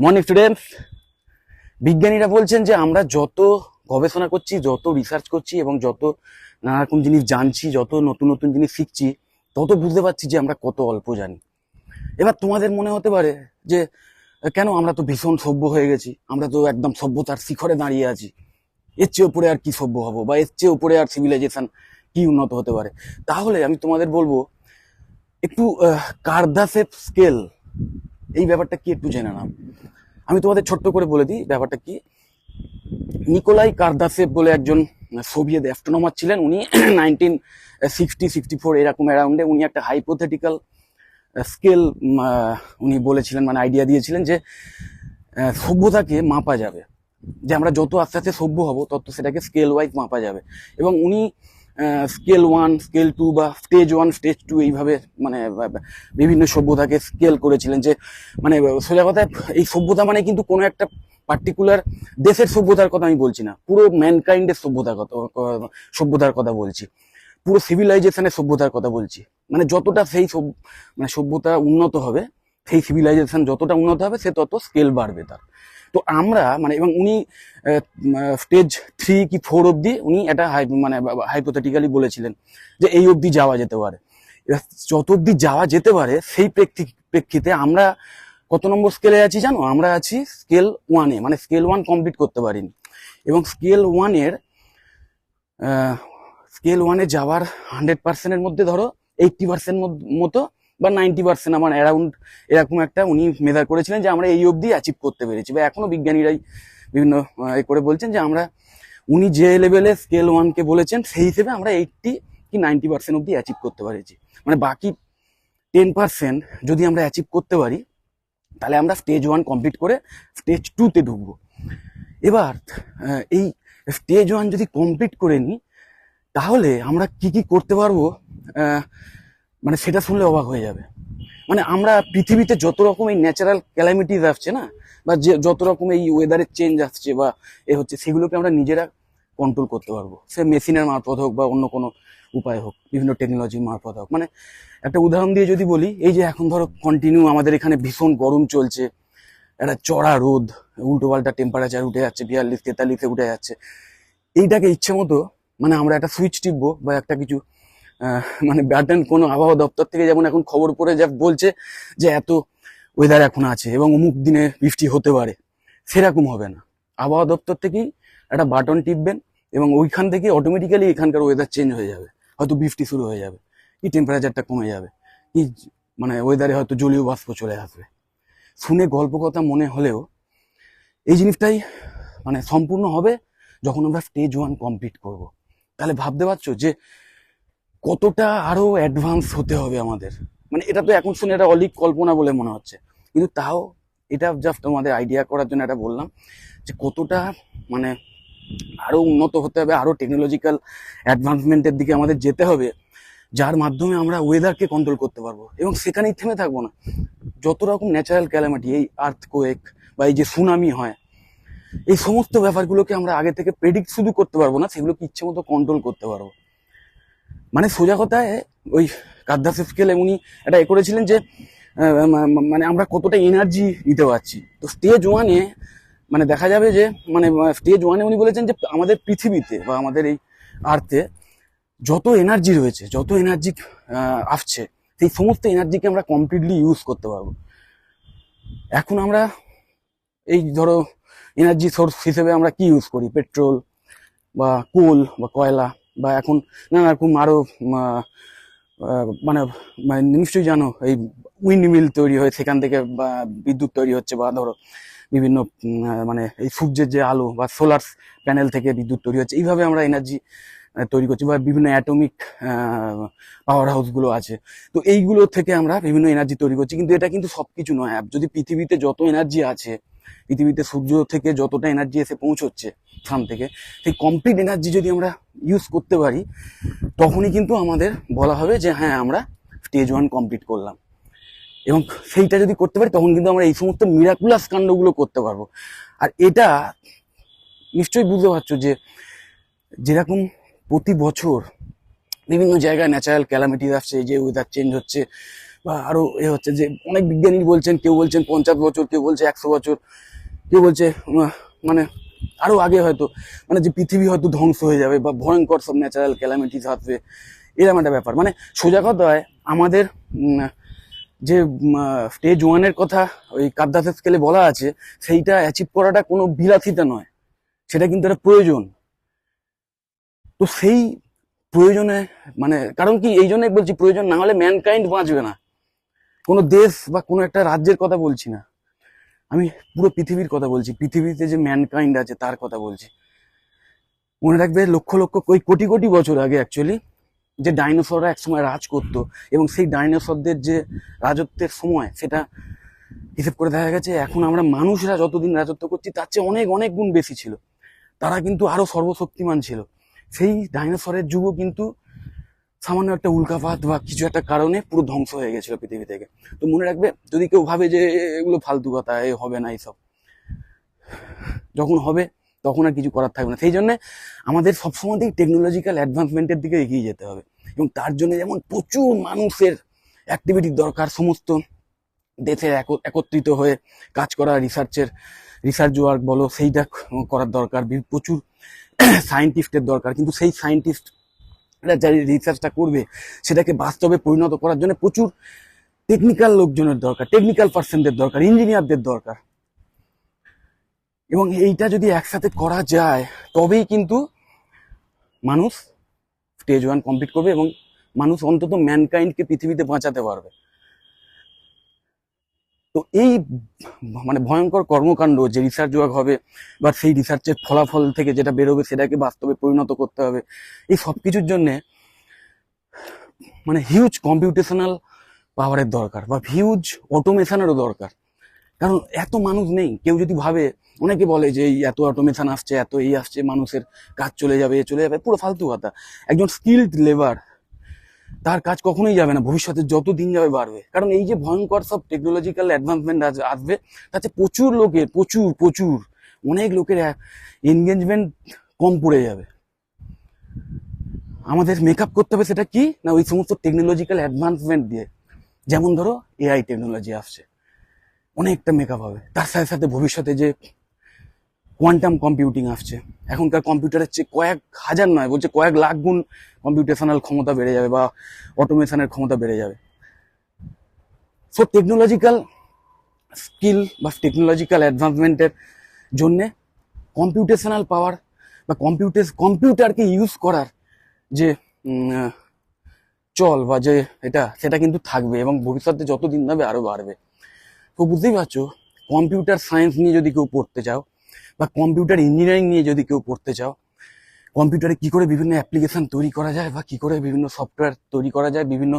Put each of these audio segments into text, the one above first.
Morning students, বিজ্ঞানীরা বলছেন যে আমরা যত গবেষণা করছি, যত রিসার্চ করছি এবং যত নানা রকম জিনিস জানছি, যত নতুন নতুন জিনিস শিখছি, তত বুঝতে পারছি যে আমরা কত অল্প জানি। এবার তোমাদের মনে হতে পারে যে কেন, আমরা তো ভীষণ সভ্য হয়ে গেছি, আমরা তো একদম সভ্যতার শিখরে দাঁড়িয়ে আছি, এর চেয়ে উপরে আর কি সভ্য হবো, বা এর চেয়ে উপরে আর সিভিলাইজেশন কি উন্নত হতে পারে। তাহলে আমি তোমাদের বলবো একটু কার্দাসেপ স্কেল, এই ব্যাপারটা কি একটু জেনে নাও। আমি তোমাদের ছোট্ট করে বলে দিই ব্যাপারটা কি। নিকোলাই কার্দাসেভ বলে একজন সোভিয়েত অ্যাস্ট্রোনমার ছিলেন। উনি 1964 এরকম অ্যারাউন্ডে উনি একটা হাইপোথেটিক্যাল স্কেল উনি বলেছিলেন, মানে আইডিয়া দিয়েছিলেন যে সভ্যতাকে মাপা যাবে, যে আমরা যত আস্তে আস্তে সভ্য হব তত সেটাকে স্কেল ওয়াইজ মাপা যাবে। এবং উনি স্কেল 1, স্কেল 2 বা স্টেজ 1, স্টেজ 2 এইভাবে মানে বিভিন্ন সভ্যতাকে স্কেল করেছিলেন। যে মানে সোজা কথায় এই সভ্যতা মানে কিন্তু কোনো একটা পার্টিকুলার দেশের সভ্যতার কথা আমি বলছি না, পুরো ম্যানকাইন্ডের সভ্যতার কথা বলছি, পুরো সিভিলাইজেশনের সভ্যতার কথা বলছি। মানে যতটা সেই মানে সভ্যতা উন্নত হবে, সেই সিভিলাইজেশন যতটা উন্নত হবে সে তত স্কেল বাড়বে তার। তো আমরা মানে, এবং উনি স্টেজ 3 কি 4 অব্দি উনি এটা মানে হাইপোথেটিক্যালি বলেছিলেন যে এই অবধি যাওয়া যেতে পারে। যত অব্দি যাওয়া যেতে পারে সেই প্রেক্ষিতে আমরা কত নম্বর স্কেলে আছি জানো? আমরা আছি স্কেল 1-এ, মানে স্কেল 1 কমপ্লিট করতে পারিনি। এবং স্কেল 1-এ যাওয়ার 100%-এর মধ্যে ধরো 80% মতো বা 90% আমার অ্যারাউন্ড এরকম একটা উনি মেজার করেছিলেন যে আমরা এই অবধি অ্যাচিভ করতে পেরেছি। বা এখনো বিজ্ঞানীরাই বিভিন্ন করে বলছেন যে আমরা, উনি যে লেভেলে স্কেল 1-কে বলেছেন সেই হিসেবে আমরা 80 কি 90% অবধি অ্যাচিভ করতে পেরেছি। মানে বাকি 10% যদি আমরা অ্যাচিভ করতে পারি তাহলে আমরা স্টেজ 1 কমপ্লিট করে স্টেজ 2-তে ঢুকবো। এবার এই স্টেজ 1 যদি কমপ্লিট করে নিই তাহলে আমরা কি কি করতে পারবো, মানে সেটা শুনলে অবাক হয়ে যাবে। মানে আমরা পৃথিবীতে যত রকম এই ন্যাচারাল ক্যালামিটিস আসছে না, বা যে যত রকম এই ওয়েদারের চেঞ্জ আসছে বা হচ্ছে, সেগুলোকে আমরা নিজেরা কন্ট্রোল করতে পারবো। সে মেশিনের মারফত হোক বা অন্য কোনো উপায় হোক, বিভিন্ন টেকনোলজির মারফত হোক। মানে একটা উদাহরণ দিয়ে যদি বলি, এই যে এখন ধরো কন্টিনিউ আমাদের এখানে ভীষণ গরম চলছে, একটা চড়া রোদ, উল্টো পাল্টা টেম্পারেচার উঠে যাচ্ছে, 42-43-এ উঠে যাচ্ছে। এইটাকে ইচ্ছে মতো মানে আমরা একটা সুইচ টিপবো বা একটা কিছু মানে বাটন, কোনো আবহাওয়া দপ্তর থেকে যেমন এখন খবর পড়ে যা বলছে যে এত ওয়েদার এখন আছে এবং অমুক দিনে বৃষ্টি হতে পারে, সেরকম হবে না। আবহাওয়া দপ্তর থেকেই একটা বাটন টিপবেন এবং ওইখান থেকে অটোমেটিক্যালি এখানকার ওয়েদার চেঞ্জ হয়ে যাবে। হয়তো বৃষ্টি শুরু হয়ে যাবে, কি টেম্পারেচারটা কমে যাবে, কি মানে ওয়েদারে হয়তো জলীয় বাষ্প চলে আসবে। শুনে গল্প কথা মনে হলেও এই জিনিসটাই মানে সম্পূর্ণ হবে যখন আমরা স্টেজ 1 কমপ্লিট করব। তাহলে ভাবতে পারছো যে কতটা আরো অ্যাডভান্স হতে হবে আমাদের। মানে এটা তো এখন শুনে এটা অলিক কল্পনা বলে মনে হচ্ছে, কিন্তু তাও এটা জাস্ট আমাদের আইডিয়া করার জন্য এটা বললাম যে কতটা মানে আরো উন্নত হতে হবে, আরো টেকনোলজিক্যাল অ্যাডভান্সমেন্টের দিকে আমাদের যেতে হবে, যার মাধ্যমে আমরা ওয়েদারকে কন্ট্রোল করতে পারবো। এবং সেখানেই থেমে থাকবো না। যত রকম ন্যাচারাল ক্যালামিটি, এই আর্থকোয়েক বা এই যে সুনামি হয়, এই সমস্ত ব্যাপারগুলোকে আমরা আগে থেকে প্রেডিক্ট শুধু করতে পারবো না, সেগুলোকে ইচ্ছে মতো কন্ট্রোল করতে পারবো। মানে সোজা কথায় ওই কার্দাসেভ স্কেলে উনি এটা করেছিলেন যে মানে আমরা কতটা এনার্জি দিতে পারছি। তো স্টেজ 1-এ মানে দেখা যাবে যে মানে স্টেজ 1-এ উনি বলেছেন যে আমাদের পৃথিবীতে বা আমাদের এই আর্থে যত এনার্জি রয়েছে, যত এনার্জি আসছে, সেই সমস্ত এনার্জিকে আমরা কমপ্লিটলি ইউজ করতে পারবো। এখন আমরা এই ধরো এনার্জি সোর্স হিসেবে আমরা কি ইউজ করি? পেট্রোল বা কোল বা কয়লা, বা এখন নানা রকম আরো মানে নিশ্চয়ই জানো এই উইন্ড মিল তৈরি হয়, সেখান থেকে বিদ্যুৎ তৈরি হচ্ছে। বা ধরো বিভিন্ন মানে এই সূর্যের যে আলো বা সোলার প্যানেল থেকে বিদ্যুৎ তৈরি হচ্ছে। এইভাবে আমরা এনার্জি তৈরি করছি, বা বিভিন্ন অ্যাটমিক পাওয়ার হাউসগুলো আছে, তো এইগুলো থেকে আমরা বিভিন্ন এনার্জি তৈরি করছি। কিন্তু এটা কিন্তু সবকিছু নয়। যদি পৃথিবীতে যত এনার্জি আছে, পৃথিবীতে সূর্য থেকে যতটা এনার্জি এসে পৌঁছচ্ছে সান থেকে, সেই কমপ্লিট এনার্জি যদি আমরা ইউজ করতে পারি, তখনই কিন্তু আমাদের বলা হবে যে হ্যাঁ, আমরা স্টেজ 1 কমপ্লিট করলাম। এবং সেইটা যদি করতে পারি তখন কিন্তু আমরা এই সমস্ত মিরাকুলাস কাণ্ডগুলো করতে পারবো। আর এটা নিশ্চয়ই বুঝতে পারছো যে যেরকম প্রতি বছর বিভিন্ন জায়গায় ন্যাচারাল ক্যালামিটিস আসছে, যে ওয়েদার চেঞ্জ হচ্ছে, বা আরো হচ্ছে যে অনেক বিজ্ঞানী বলছেন, কেউ বলছেন 50 বছর, কেউ বলছে 100 বছর, কেউ বলছে মানে আরো আগে হয়তো, মানে যে পৃথিবী হয়তো ধ্বংস হয়ে যাবে বা ভয়ঙ্কর সব ন্যাচারাল ক্যালামিটিস আসবে, এরকম একটা ব্যাপার। মানে সোজা কথায় আমাদের যে স্টেজ 1-এর কথা ওই কাদ্দাসের স্কেলে বলা আছে, সেইটা অ্যাচিভ করাটা কোনো বিলাসিতা নয়, সেটা কিন্তু একটা প্রয়োজন। তো সেই প্রয়োজনে মানে কারণ কি, এই জন্যই বলছি প্রয়োজন না হলে ম্যানকাইন্ড বাঁচবে না। কোনো দেশ বা কোনো একটা রাজ্যের কথা বলছি না, আমি পুরো পৃথিবীর কথা বলছি, পৃথিবীতে যে ম্যানকাইন্ড আছে তার কথা বলছি। মনে রাখবে লক্ষ লক্ষ কোটি কোটি বছর আগে অ্যাকচুয়ালি যে ডাইনোসররা একসময় রাজ করতো, এবং সেই ডাইনোসরদের যে রাজত্বের সময় সেটা হিসেব করে দেখা গেছে এখন আমরা মানুষরা যতদিন রাজত্ব করছি তার চেয়ে অনেক অনেক গুণ বেশি ছিল। তারা কিন্তু আরো সর্বশক্তিমান ছিল। সেই ডাইনোসরের যুগও কিন্তু সামান্য একটা উল্কাপাত বা কিছু একটা কারণে পুরো ধ্বংস হয়ে গেছিল পৃথিবী থেকে। তো মনে রাখবে, যদি কেউ ভাবে যে এগুলো ফালতু কথা, এ হবে না এইসব, যখন হবে তখন আর কিছু করার থাকবে না। সেই জন্য আমাদের সবসময়তেই টেকনোলজিক্যাল অ্যাডভান্সমেন্টের দিকে এগিয়ে যেতে হবে, এবং তার জন্য যেমন প্রচুর মানুষের অ্যাক্টিভিটির দরকার, সমস্ত দেশের একত্রিত হয়ে কাজ করা, রিসার্চ ওয়ার্ক বলো সেইটা করার দরকার, প্রচুর সায়েন্টিস্টের দরকার। কিন্তু সেই সায়েন্টিস্ট যারা রিসার্চটা করবে সেটাকে বাস্তবে পরিণত করার জন্য প্রচুর টেকনিক্যাল লোকজনের দরকার, টেকনিক্যাল পার্সনদের দরকার, ইঞ্জিনিয়ারদের দরকার। এবং এইটা যদি একসাথে করা যায় তবেই কিন্তু মানুষ স্টেজ 1 কমপ্লিট করবে, এবং মানুষ অন্তত ম্যানকাইন্ডকে পৃথিবীতে বাঁচাতে পারবে। তো এই মানে ভয়ঙ্কর কর্মকাণ্ড যে রিসার্চ ওয়ার্ক হবে বা সেই রিসার্চের ফলাফল থেকে যেটা বেরোবে সেটাকে বাস্তবে পরিণত করতে হবে, এই সব কিছুর জন্যে মানে হিউজ কম্পিউটেশনাল পাওয়ারের দরকার বা হিউজ অটোমেশনেরও দরকার। কারণ এত মানুষ নেই। কেউ যদি ভাবে, অনেকে বলে যে এই এত অটোমেশন আসছে, এত এই আসছে, মানুষের কাজ চলে যাবে, পুরো ফালতু কথা। একজন স্কিলড লেবার, তার কাজ কখনোই যাবে না, ভবিষ্যতে যত দিন যাবে বাড়বে। কারণ এই যে ভয়ঙ্কর সব টেকনোলজিক্যাল অ্যাডভান্সমেন্ট আসবে, তাতে প্রচুর লোকের প্রচুর অনেক লোকের এনগেজমেন্ট কম পড়ে যাবে। আমাদের মেকআপ করতে হবে সেটা কি না, ওই সমস্ত টেকনোলজিক্যাল অ্যাডভান্সমেন্ট দিয়ে। যেমন ধরো এআই টেকনোলজি আসছে, অনেকটা মেকআপ হবে। তার সাথে সাথে ভবিষ্যতে যে কোয়ান্টাম কম্পিউটিং আসছে, এখনকার কম্পিউটারের চেয়ে কয়েক হাজার নয়, বলছে কয়েক লাখ গুণ কম্পিউটেশনাল ক্ষমতা বেড়ে যাবে বা অটোমেশনের ক্ষমতা বেড়ে যাবে। সো টেকনোলজিক্যাল স্কিল বা টেকনোলজিক্যাল অ্যাডভান্সমেন্টের জন্যে কম্পিউটেশনাল পাওয়ার বা কম্পিউটারকে ইউজ করার যে চল বা যে সেটা কিন্তু থাকবে, এবং ভবিষ্যতে যত দিন যাবে আরো বাড়বে। তো বুঝতেই পারছো, কম্পিউটার সায়েন্স নিয়ে যদি কেউ পড়তে চাও বা কম্পিউটার ইঞ্জিনিয়ারিং নিয়ে যদি কেউ পড়তে চাও, কম্পিউটারে কি করে বিভিন্ন অ্যাপ্লিকেশন তৈরি করা যায় বা কি করে বিভিন্ন সফটওয়্যার তৈরি করা যায়, বিভিন্ন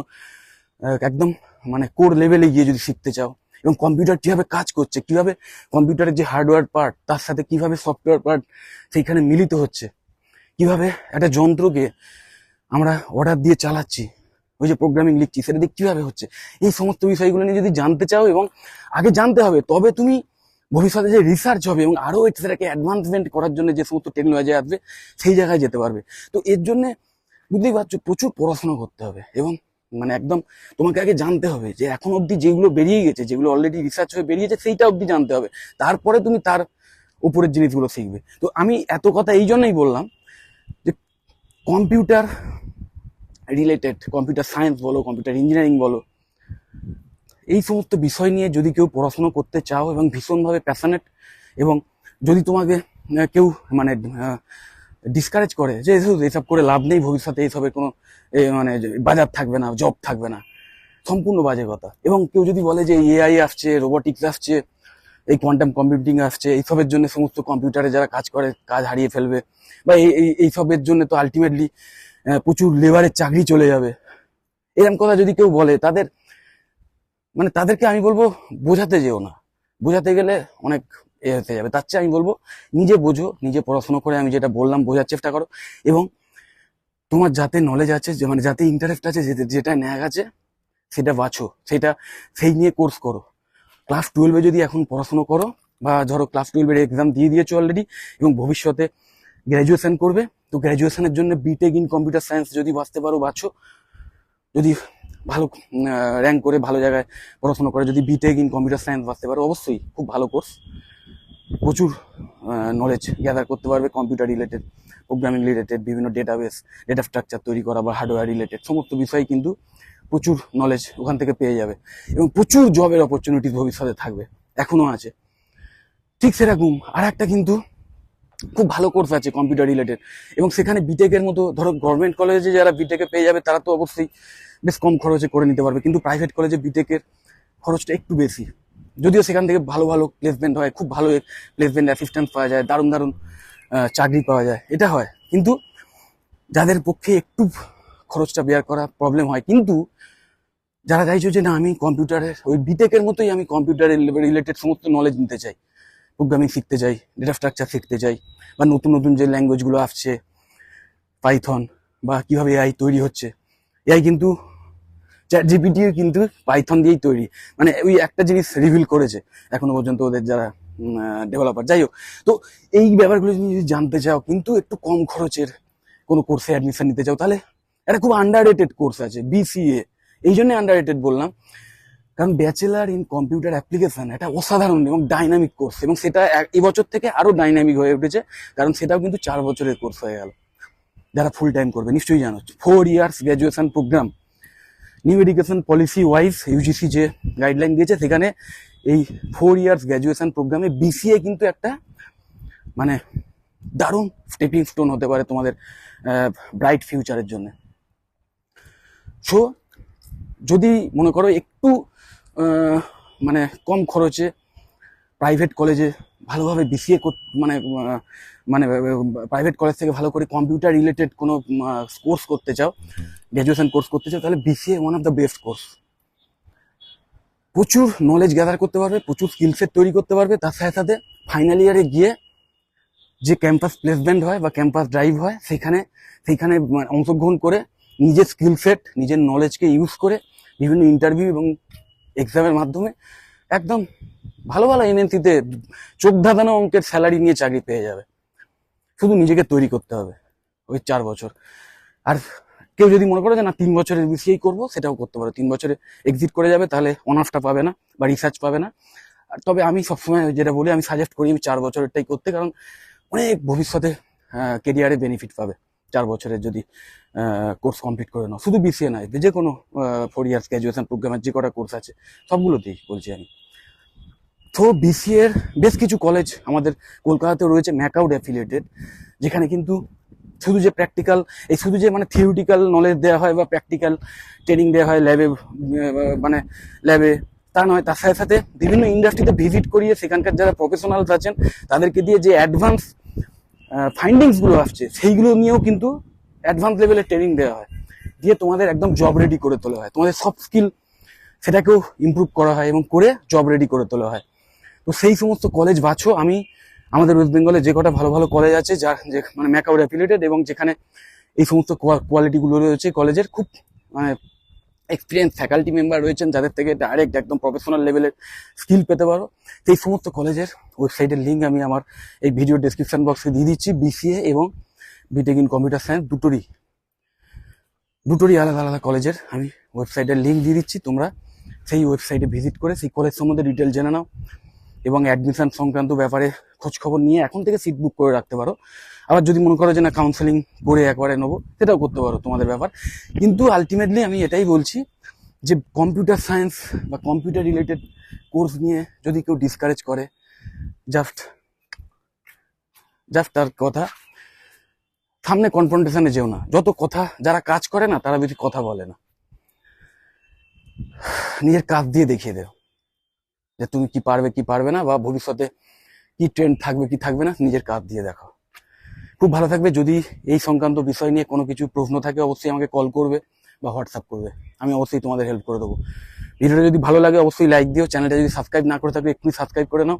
একদম মানে কোর লেভেলে গিয়ে যদি শিখতে চাও, এবং কম্পিউটার কিভাবে কাজ করছে, কিভাবে কম্পিউটারের যে হার্ডওয়্যার পার্ট তার সাথে কিভাবে সফটওয়্যার পার্ট সেইখানে মিলিত হচ্ছে, কিভাবে একটা যন্ত্রকে আমরা অর্ডার দিয়ে চালাচ্ছি, ওই যে প্রোগ্রামিং লিখছি সেটা দিয়ে কিভাবে হচ্ছে, এই সমস্ত বিষয়গুলো নিয়ে যদি জানতে চাও, এবং আগে জানতে হবে, তবে তুমি ভবিষ্যতে যে রিসার্চ হবে এবং আরো সেটাকে অ্যাডভান্সমেন্ট করার জন্য যে সমস্ত টেকনোলজি আসবে সেই জায়গায় যেতে পারবে। তো এর জন্য বুঝতেই পারছো প্রচুর পড়াশোনা করতে হবে, এবং মানে একদম তোমাকে আগে জানতে হবে যে এখন অবধি যেগুলো বেরিয়ে গেছে, যেগুলো অলরেডি রিসার্চ হয়ে বেরিয়েছে সেইটা অবধি জানতে হবে, তারপরে তুমি তার উপরের জিনিসগুলো শিখবে। তো আমি এত কথা এই জন্যই বললাম যে কম্পিউটার রিলেটেড, কম্পিউটার সায়েন্স বলো, কম্পিউটার ইঞ্জিনিয়ারিং বলো, এই সমস্ত বিষয় নিয়ে যদি কেউ পড়াশোনা করতে চাও এবং ভীষণভাবে প্যাশনেট, এবং যদি তোমাকে কেউ মানে ডিসকারেজ করে যে এসব করে লাভ নেই, ভবিষ্যতে এইসবের কোনো মানে বাজার থাকবে না, জব থাকবে না, সম্পূর্ণ বাজে কথা। এবং কেউ যদি বলে যে এআই আসছে, রোবোটিক্স আসছে, এই কোয়ান্টাম কম্পিউটিং আসছে, এইসবের জন্য সমস্ত কম্পিউটারে যারা কাজ করে কাজ হারিয়ে ফেলবে, বা এইসবের জন্য তো আলটিমেটলি প্রচুর লেবারের চাকরি চলে যাবে, এরকম কথা যদি কেউ বলে, তাদেরকে আমি বলবো বোঝাতে যেও না, বোঝাতে গেলে অনেক হতে যাবে। তার চেয়ে আমি বলবো নিজে বোঝো, নিজে পড়াশোনা করে আমি যেটা বললাম বোঝার চেষ্টা করো, এবং তোমার যাতে নলেজ আছে, মানে যাতে ইন্টারেস্ট আছে, যেটা ন্যাক আছে সেটা বাছো, সেই নিয়ে কোর্স করো। ক্লাস 12-এ যদি এখন পড়াশোনা করো, বা ধরো ক্লাস 12-এর এক্সাম দিয়ে দিয়েছো অলরেডি, এবং ভবিষ্যতে গ্র্যাজুয়েশন করবে, তো গ্র্যাজুয়েশনের জন্য বিটেক ইন কম্পিউটার সায়েন্স যদি বাঁচতে পারো বাছো, যদি ভালো র্যাঙ্ক করে ভালো জায়গায় পড়াশোনা করে যদি বিটেক ইন কম্পিউটার সায়েন্স বাঁচতে পারো, অবশ্যই খুব ভালো কোর্স, প্রচুর নলেজ গ্যাদার করতে পারবে কম্পিউটার রিলেটেড, প্রোগ্রামিং রিলেটেড, বিভিন্ন ডেটাবেস, ডেটা স্ট্রাকচার তৈরি করা বা হার্ডওয়্যার রিলেটেড সমস্ত বিষয়ে কিন্তু প্রচুর নলেজ ওখান থেকে পেয়ে যাবে এবং প্রচুর জবের অপরচুনিটি ভবিষ্যতে থাকবে, এখনো আছে। ঠিক সেরকম আর একটা কিন্তু খুব ভালো কোর্স আছে কম্পিউটার রিলেটেড, এবং সেখানে বিটেকের মতো ধরো গভর্নমেন্ট কলেজে যারা বিটেকে পেয়ে যাবে তারা তো অবশ্যই বেশ কম খরচে করে নিতে পারবে, কিন্তু প্রাইভেট কলেজে বিটেকের খরচটা একটু বেশি, যদিও সেখান থেকে ভালো ভালো প্লেসমেন্ট হয়, খুব ভালো প্লেসমেন্ট অ্যাসিস্ট্যান্ট পাওয়া যায়, দারুণ দারুণ চাকরি পাওয়া যায়, এটা হয়। কিন্তু যাদের পক্ষে একটু খরচটা বেয়ার করা প্রবলেম হয়, কিন্তু যারা চাইছো যে না আমি কম্পিউটারের ওই বিটেকের মতোই আমি কম্পিউটারের রিলেটেড সমস্ত নলেজ নিতে চাই, প্রোগ্রামিং শিখতে চাই, ডেটা স্ট্রাকচার শিখতে চাই, বা নতুন নতুন যে ল্যাঙ্গুয়েজগুলো আসছে, পাইথন বা কিভাবে এআই তৈরি হচ্ছে, এআই কিন্তু চ্যাটজিপিটিও কিন্তু পাইথন দিয়েই তৈরি, মানে ওই একটা জিনিস রিভিল করেছে এখনো পর্যন্ত ওদের যারা ডেভেলপার। যাই হোক, তো এই ব্যাপারগুলো যদি জানতে চাও, কিন্তু একটু কম খরচের কোনো কোর্সে অ্যাডমিশন নিতে চাও, তাহলে এটা খুব আন্ডাররেটেড কোর্স আছে বিসিএ। এই জন্য আন্ডাররেটেড বললাম, কারণ ব্যাচেলার ইন কম্পিউটার অ্যাপ্লিকেশন এটা অসাধারণ এবং ডাইনামিক কোর্স, এবং সেটা এবছর থেকে আরো ডাইনামিক হয়ে উঠেছে, কারণ সেটাও কিন্তু 4 বছরের কোর্স হয়ে গেল। যারা ফুল টাইম করবে নিশ্চয়ই জানো, 4 years graduation programme. New education policy wise UGC যে গাইডলাইন দিয়েছে, সেখানে এই 4 ইয়ার্স গ্র্যাজুয়েশন প্রোগ্রামে বিসিএ কিন্তু একটা মানে দারুণ স্টেপিং স্টোন হতে পারে তোমাদের ব্রাইট ফিউচারের জন্য। সো যদি মনে করো একটু মানে কম খরচে প্রাইভেট কলেজে ভালোভাবে বিসিএ মানে মানে প্রাইভেট কলেজ থেকে ভালো করে কম্পিউটার রিলেটেড কোনো কোর্স করতে চাও, গ্র্যাজুয়েশন কোর্স করতে চাও, তাহলে BCA one of the best course. প্রচুর নলেজ গ্যাদার করতে পারবে, প্রচুর স্কিল সেট তৈরি করতে পারবে, তার সাথে সাথে ফাইনাল ইয়ারে গিয়ে যে ক্যাম্পাস প্লেসমেন্ট হয় বা ক্যাম্পাস ড্রাইভ হয়, সেইখানে অংশগ্রহণ করে নিজের স্কিল সেট, নিজের নলেজকে ইউজ করে বিভিন্ন ইন্টারভিউ এবং এক্সামের মাধ্যমে একদম ভালো ভালো এমএনসিতে চোখ ধাঁধানো অঙ্কের স্যালারি নিয়ে চাকরি পেয়ে যাবে। শুধু নিজেকে তৈরি করতে হবে ওই 4 বছর। আর কেউ যদি মনে করে যে না 3 বছরের বিসিএই করবো, সেটাও করতে পারো, 3 বছরে এক্সিট করে যাবে, তাহলে অনার্সটা পাবে না বা রিসার্চ পাবে না। আর তবে আমি সবসময় যেটা বলি, আমি সাজেস্ট করি আমি 4 বছরেরটাই করতে, কারণ অনেক ভবিষ্যতে কেরিয়ারে বেনিফিট পাবে 4 বছরের যদি কোর্স কমপ্লিট করে নাও। শুধু বিসিএ নয়, যে কোনো 4 ইয়ার্স গ্র্যাজুয়েশন প্রোগ্রামের যে কটা কোর্স আছে সবগুলোতেই বলছি আমি। তো বিসিএ এর বেশ কিছু কলেজ আমাদের কলকাতাতে রয়েছে ম্যাকআউট অ্যাফিলিয়েটেড, যেখানে কিন্তু শুধু যে প্র্যাকটিক্যাল, এই শুধু যে মানে থিওরিটিক্যাল নলেজ দেওয়া হয় বা প্র্যাকটিক্যাল ট্রেনিং দেওয়া হয় ল্যাবে, মানে ল্যাবে, তা নয়, তার সাথে সাথে বিভিন্ন ইন্ডাস্ট্রিতে ভিজিট করিয়ে সেখানকার যারা প্রফেশনালস আছেন তাদেরকে দিয়ে যে অ্যাডভান্স ফাইন্ডিংসগুলো আসছে সেইগুলো নিয়েও কিন্তু অ্যাডভান্স লেভেলের ট্রেনিং দেওয়া হয়, দিয়ে তোমাদের একদম জব রেডি করে তোলা হয়, তোমাদের সফট স্কিল সেটাকেও ইমপ্রুভ করা হয় এবং করে জব রেডি করে তোলা হয়। তো সেই সমস্ত কলেজ বাছো। আমি আমাদের ওয়েস্ট বেঙ্গলে যে কটা ভালো ভালো কলেজ আছে, যার যে মানে ম্যাকআউট অ্যাফিলিয়েটেড এবং যেখানে এই সমস্ত কোয়ালিটিগুলো রয়েছে, কলেজের খুব মানে এক্সপিরিয়েন্স ফ্যাকাল্টি মেম্বার রয়েছেন, যাদের থেকে ডাইরেক্ট একদম প্রফেশনাল লেভেলের স্কিল পেতে পারো। তো এই সমস্ত কলেজের ওয়েবসাইটের লিঙ্ক আমি আমার এই ভিডিও ডেসক্রিপশন বক্সে দিয়ে দিচ্ছি। বিসিএ এবং বিটেক ইন কম্পিউটার সায়েন্স দুটোরই আলাদা আলাদা কলেজের আমি ওয়েবসাইটের লিঙ্ক দিয়ে দিচ্ছি, তোমরা সেই ওয়েবসাইটে ভিজিট করে সেই কলেজ সম্বন্ধে ডিটেল জেনে নাও এবং অ্যাডমিশন সংক্রান্ত ব্যাপারে খোঁজ খবর নিয়ে এখন থেকে সিট বুক করে রাখতে পারো। আবার যদি মনে করো যে না কাউন্সেলিং করে একবারে নেবো, সেটাও করতে পারো, তোমাদের ব্যাপার। কিন্তু আলটিমেটলি আমি এটাই বলছি যে কম্পিউটার সায়েন্স বা কম্পিউটার রিলেটেড কোর্স নিয়ে যদি কেউ ডিসকারেজ করে, জাস্ট তার কথা সামনে কনফ্রন্টেশনে যেও না। যত কথা, যারা কাজ করে না তারা বেশি কথা বলে না, নিজের কাজ দিয়ে দেখিয়ে দেও যে তুমি কি পারবে কি পারবে না, বা ভবিষ্যতে কি ট্রেন্ড থাকবে কি থাকবে না, নিজের কাজ দিয়ে দেখো। খুব ভালো থাকবে। যদি এই সংক্রান্ত বিষয় নিয়ে কোনো কিছু প্রশ্ন থাকে অবশ্যই আমাকে কল করবে বা হোয়াটসঅ্যাপ করবে, আমি অবশ্যই তোমাদের হেল্প করে দেবো। ভিডিওটা যদি ভালো লাগে অবশ্যই লাইক দিও, চ্যানেলটা যদি সাবস্ক্রাইব না করে থাকলে এক্ষুনি সাবস্ক্রাইব করে নাও,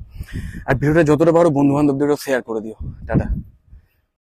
আর ভিডিওটা যতটা পারো বন্ধু বান্ধবদেরও শেয়ার করে দিও। টাটা।